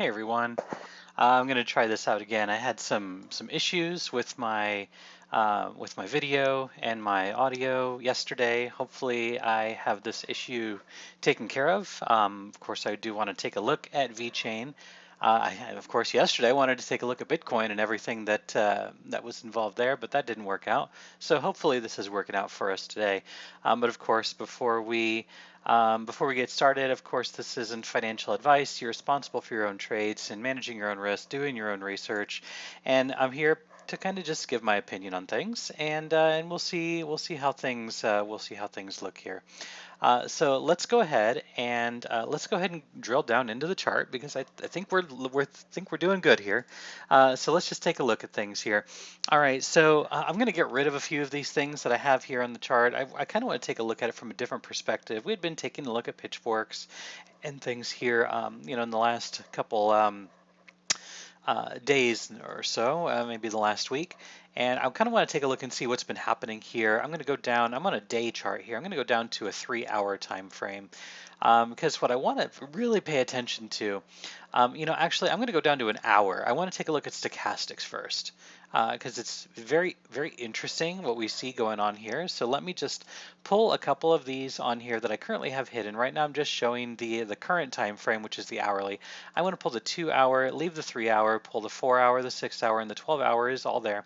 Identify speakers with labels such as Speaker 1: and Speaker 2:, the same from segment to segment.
Speaker 1: Hey everyone, I'm going to try this out again. I had some issues with my video and my audio yesterday. Hopefully I have this issue taken care of. Of course, I do want to take a look at VeChain. Of course, yesterday I wanted to take a look at Bitcoin and everything that was involved there, but that didn't work out. So hopefully this is working out for us today. But of course, before we get started, of course, this isn't financial advice. You're responsible for your own trades and managing your own risk, doing your own research, and I'm here to kind of just give my opinion on things, and we'll see how things look here. So let's go ahead and drill down into the chart because I think we're doing good here. So let's just take a look at things here. All right, so I'm going to get rid of a few of these things that I have here on the chart. I kind of want to take a look at it from a different perspective. We'd been taking a look at pitchforks and things here, in the last couple days or so, maybe the last week. And I kind of want to take a look and see what's been happening here. I'm going to go down, I'm on a day chart here. I'm going to go down to a 3-hour time frame because what I want to really pay attention to, actually I'm going to go down to an hour. I want to take a look at stochastics first because it's very, very interesting what we see going on here. So let me just pull a couple of these on here that I currently have hidden. Right now I'm just showing the current time frame, which is the hourly. I want to pull the 2-hour, leave the 3-hour, pull the 4-hour, the 6-hour, and the 12-hour is all there.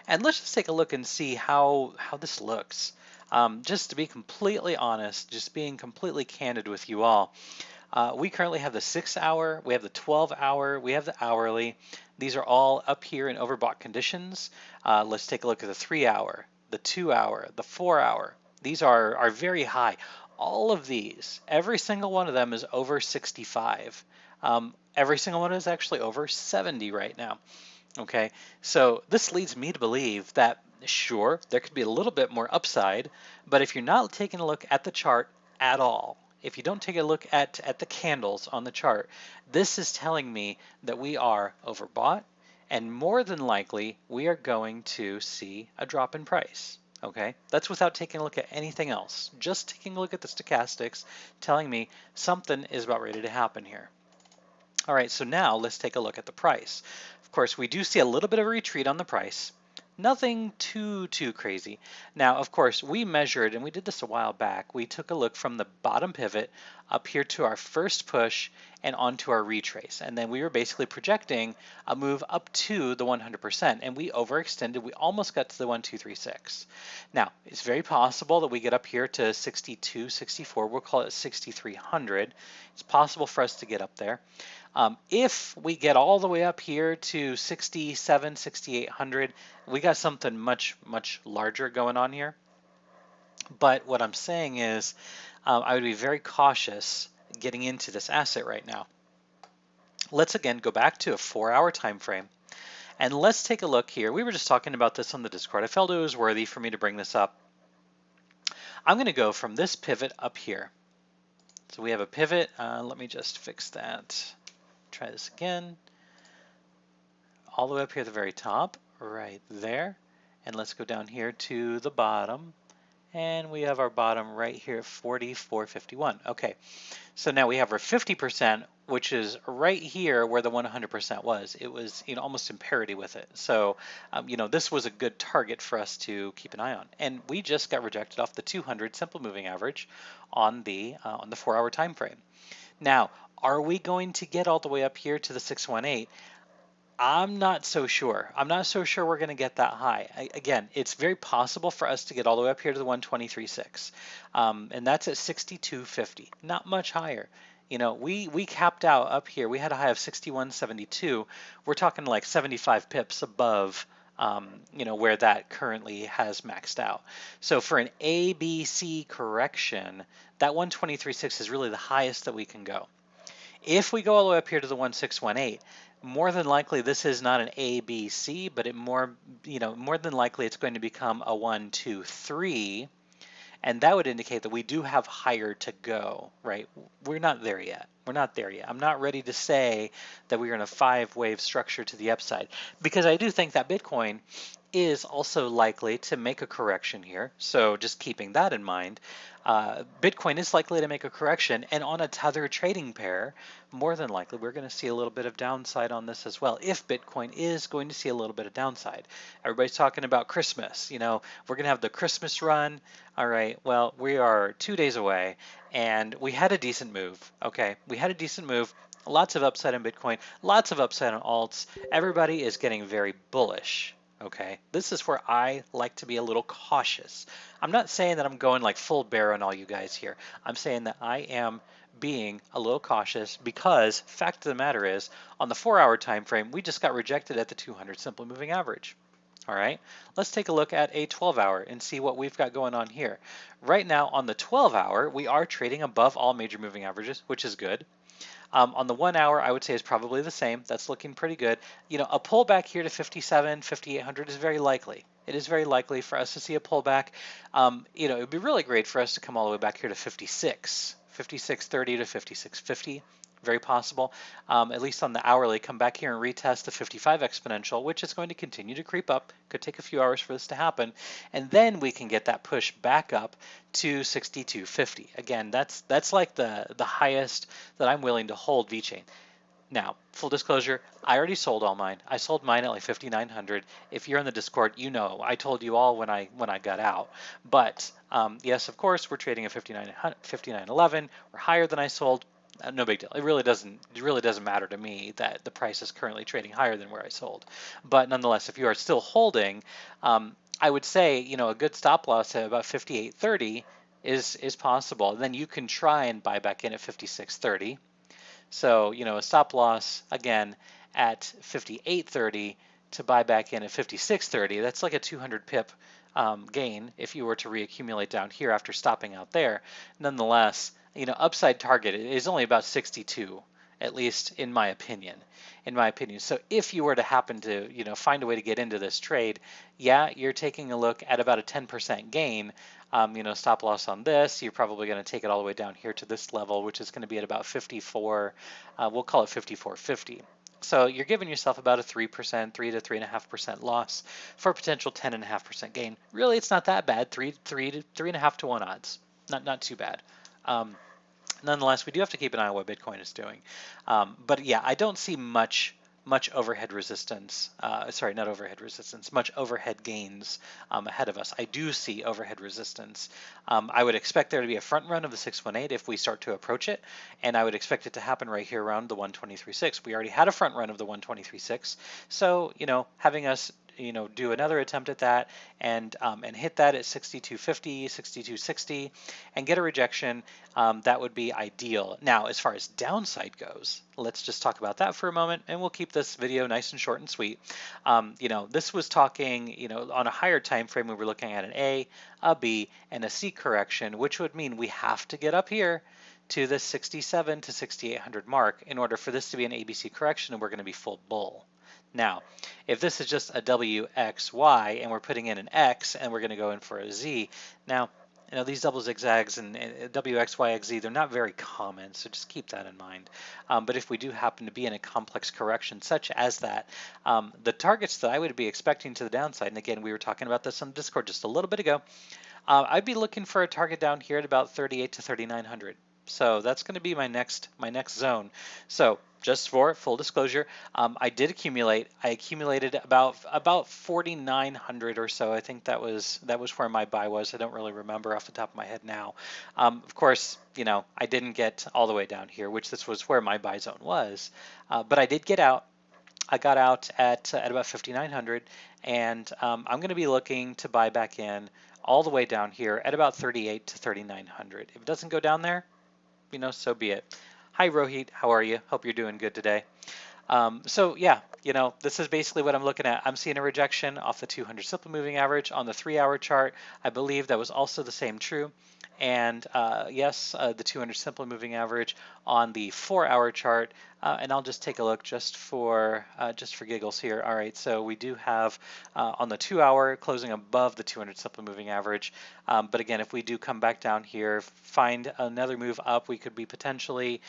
Speaker 1: And let's just take a look and see how this looks. Just to be completely honest, just being completely candid with you all, we currently have the 6-hour, we have the 12-hour, we have the hourly. These are all up here in overbought conditions. Let's take a look at the 3-hour, the 2-hour, the 4-hour. These are very high. All of these, every single one of them is over 65. Every single one is actually over 70 right now. Okay, so this leads me to believe that sure, there could be a little bit more upside, but if you're not taking a look at the chart at all, if you don't take a look at the candles on the chart, this is telling me that we are overbought, and more than likely we are going to see a drop in price. Okay, that's without taking a look at anything else. Just taking a look at the stochastics telling me something is about ready to happen here. All right, so now let's take a look at the price. Of course, we do see a little bit of a retreat on the price. Nothing too crazy. Now, of course, we measured, and we did this a while back, we took a look from the bottom pivot up here to our first push and onto our retrace. And then we were basically projecting a move up to the 100%, and we overextended. We almost got to the 1236. Now, it's very possible that we get up here to 62, 64. We'll call it 6300. It's possible for us to get up there. If we get all the way up here to 67, 6800, we got something much larger going on here. But what I'm saying is I would be very cautious getting into this asset right now. Let's again go back to a 4-hour time frame. And let's take a look here. We were just talking about this on the Discord. I felt it was worthy for me to bring this up. I'm going to go from this pivot up here. So we have a pivot. Let me just fix that. Try this again. All the way up here at the very top, right there. And let's go down here to the bottom. And we have our bottom right here at 44.51. Okay, so now we have our 50%, which is right here where the 100% was. It was, almost in parity with it. So, this was a good target for us to keep an eye on. And we just got rejected off the 200 simple moving average on the 4-hour time frame. Now, are we going to get all the way up here to the 618? I'm not so sure. I'm not so sure we're going to get that high. Again, it's very possible for us to get all the way up here to the 123.6, and that's at 62.50. Not much higher. We capped out up here. We had a high of 61.72. We're talking like 75 pips above, where that currently has maxed out. So for an ABC correction, that 123.6 is really the highest that we can go. If we go all the way up here to the 1618, more than likely this is not an ABC, but more than likely it's going to become a 1, 2, 3, and that would indicate that we do have higher to go, right? We're not there yet. We're not there yet. I'm not ready to say that we're in a 5-wave structure to the upside because I do think that Bitcoin is also likely to make a correction here. So just keeping that in mind, Bitcoin is likely to make a correction, and on a tether trading pair, more than likely we're going to see a little bit of downside on this as well. If Bitcoin is going to see a little bit of downside, everybody's talking about Christmas. You know, we're going to have the Christmas run. All right, well, we are 2 days away, and we had a decent move. Okay, we had a decent move. Lots of upside in Bitcoin, lots of upside on alts. Everybody is getting very bullish. Okay, this is where I like to be a little cautious. I'm not saying that I'm going like full bear on all you guys here. I'm saying that I am being a little cautious because fact of the matter is on the 4-hour time frame, we just got rejected at the 200 simple moving average. All right, let's take a look at a 12-hour and see what we've got going on here. Right now on the 12-hour, we are trading above all major moving averages, which is good. On the 1 hour, I would say is probably the same. That's looking pretty good. You know, a pullback here to 57, 5800 is very likely. It is very likely for us to see a pullback. You know, it would be really great for us to come all the way back here to 56, 5630 to 5650. Very possible, at least on the hourly, come back here and retest the 55 exponential, which is going to continue to creep up. Could take a few hours for this to happen. And then we can get that push back up to 6250. Again, that's like the highest that I'm willing to hold VeChain. Now, full disclosure, I already sold all mine. I sold mine at like 5,900. If you're in the Discord, you know I told you all when I got out. But yes, of course, we're trading at 59.11. We're higher than I sold. No big deal. It really doesn't matter to me that the price is currently trading higher than where I sold. But nonetheless, if you are still holding, I would say, you know, a good stop loss at about 58.30 is possible. Then you can try and buy back in at 56.30. So, you know, a stop loss again at 58.30 to buy back in at 56.30. That's like a 200 pip gain if you were to reaccumulate down here after stopping out there. Nonetheless, you know, upside target is only about 62, at least in my opinion. In my opinion. So if you were to happen to, you know, find a way to get into this trade, yeah, you're taking a look at about a 10% gain. You know, stop loss on this, you're probably going to take it all the way down here to this level, which is going to be at about 54, we'll call it 54.50. So you're giving yourself about a 3%, 3 to 3.5% loss for a potential 10.5% gain. Really, it's not that bad. 3.5 to 1 odds. Not too bad. Nonetheless, we do have to keep an eye on what Bitcoin is doing. But yeah, I don't see much overhead resistance. Sorry, not overhead resistance. Much overhead gains ahead of us. I do see overhead resistance. I would expect there to be a front run of the 618 if we start to approach it, and I would expect it to happen right here around the 123.6. We already had a front run of the 123.6, so you know, having us do another attempt at that and hit that at 62.50, 62.60, and get a rejection, that would be ideal. Now, as far as downside goes, let's just talk about that for a moment, and we'll keep this video nice and short and sweet. You know, this was talking, you know, on a higher time frame, we were looking at an A, a B, and a C correction, which would mean we have to get up here to the 67 to 6800 mark in order for this to be an ABC correction, and we're going to be full bull. Now, if this is just a WXY and we're putting in an X and we're going to go in for a Z, now, you know, these double zigzags and WXYXZ, they're not very common, so just keep that in mind. But if we do happen to be in a complex correction such as that, the targets that I would be expecting to the downside, and again, we were talking about this on Discord just a little bit ago, I'd be looking for a target down here at about 38 to 3900. So that's going to be my next zone. So just for full disclosure, I did accumulate. I accumulated about 4,900 or so. I think that was where my buy was. I don't really remember off the top of my head now. Of course, you know, I didn't get all the way down here, which this was where my buy zone was, but I did get out. I got out at about 5,900, and I'm going to be looking to buy back in all the way down here at about 38 to 3,900. If it doesn't go down there, you know, so be it. Hi, Rohit. How are you? Hope you're doing good today. So yeah, you know, this is basically what I'm looking at. I'm seeing a rejection off the 200 simple moving average on the 3-hour chart. I believe that was also the same true. And yes, the 200 simple moving average on the 4-hour chart. And I'll just take a look just for giggles here. All right, so we do have on the 2-hour closing above the 200 simple moving average. But again, if we do come back down here, find another move up, we could be potentially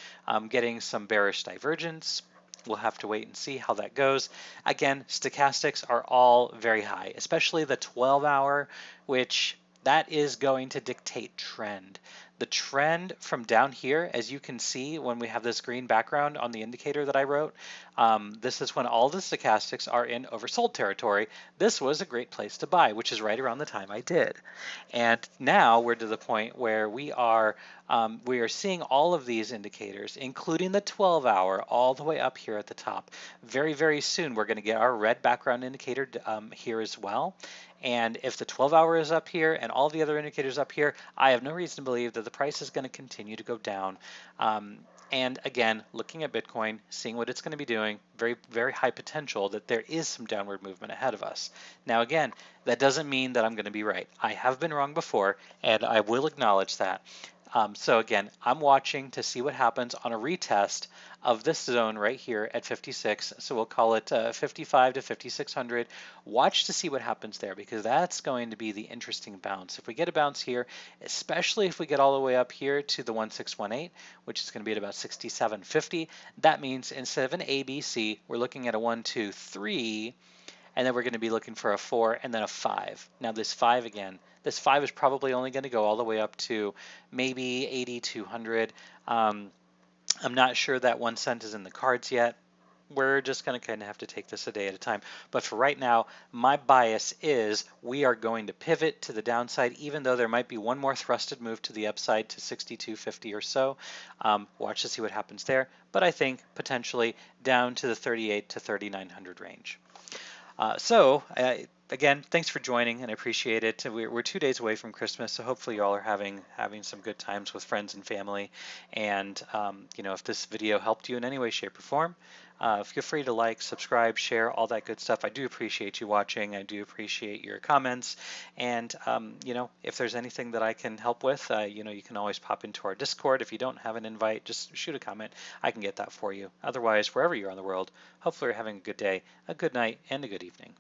Speaker 1: getting some bearish divergence. We'll have to wait and see how that goes. Again, stochastics are all very high, especially the 12-hour, which that is going to dictate trend. The trend from down here, as you can see when we have this green background on the indicator that I wrote, this is when all the stochastics are in oversold territory. This was a great place to buy, which is right around the time I did. And now we're to the point where we are seeing all of these indicators, including the 12-hour, all the way up here at the top. Very, very soon, we're going to get our red background indicator here as well. And if the 12-hour is up here and all the other indicators up here, I have no reason to believe that the price is going to continue to go down. And again, looking at Bitcoin, seeing what it's going to be doing, very, very high potential that there is some downward movement ahead of us. Now, again, that doesn't mean that I'm going to be right. I have been wrong before, and I will acknowledge that. So again, I'm watching to see what happens on a retest of this zone right here at 56. So we'll call it 55 to 5600. Watch to see what happens there, because that's going to be the interesting bounce. If we get a bounce here, especially if we get all the way up here to the 1618, which is going to be at about 6750, that means instead of an ABC, we're looking at a 1, 2, 3, and then we're going to be looking for a 4 and then a 5. Now this 5 again, this 5 is probably only going to go all the way up to maybe 8200. I'm not sure that 1 cent is in the cards yet. We're just going to kind of have to take this a day at a time. But for right now, my bias is we are going to pivot to the downside, even though there might be one more thrusted move to the upside to 6250 or so. Watch to see what happens there. But I think potentially down to the 38 to 3900 range. Again, thanks for joining, and I appreciate it. We're 2 days away from Christmas, so hopefully you all are having some good times with friends and family. And if this video helped you in any way, shape, or form, feel free to like, subscribe, share, all that good stuff. I do appreciate you watching. I do appreciate your comments. And if there's anything that I can help with, you can always pop into our Discord. If you don't have an invite, just shoot a comment. I can get that for you. Otherwise, wherever you are in the world, hopefully you're having a good day, a good night, and a good evening.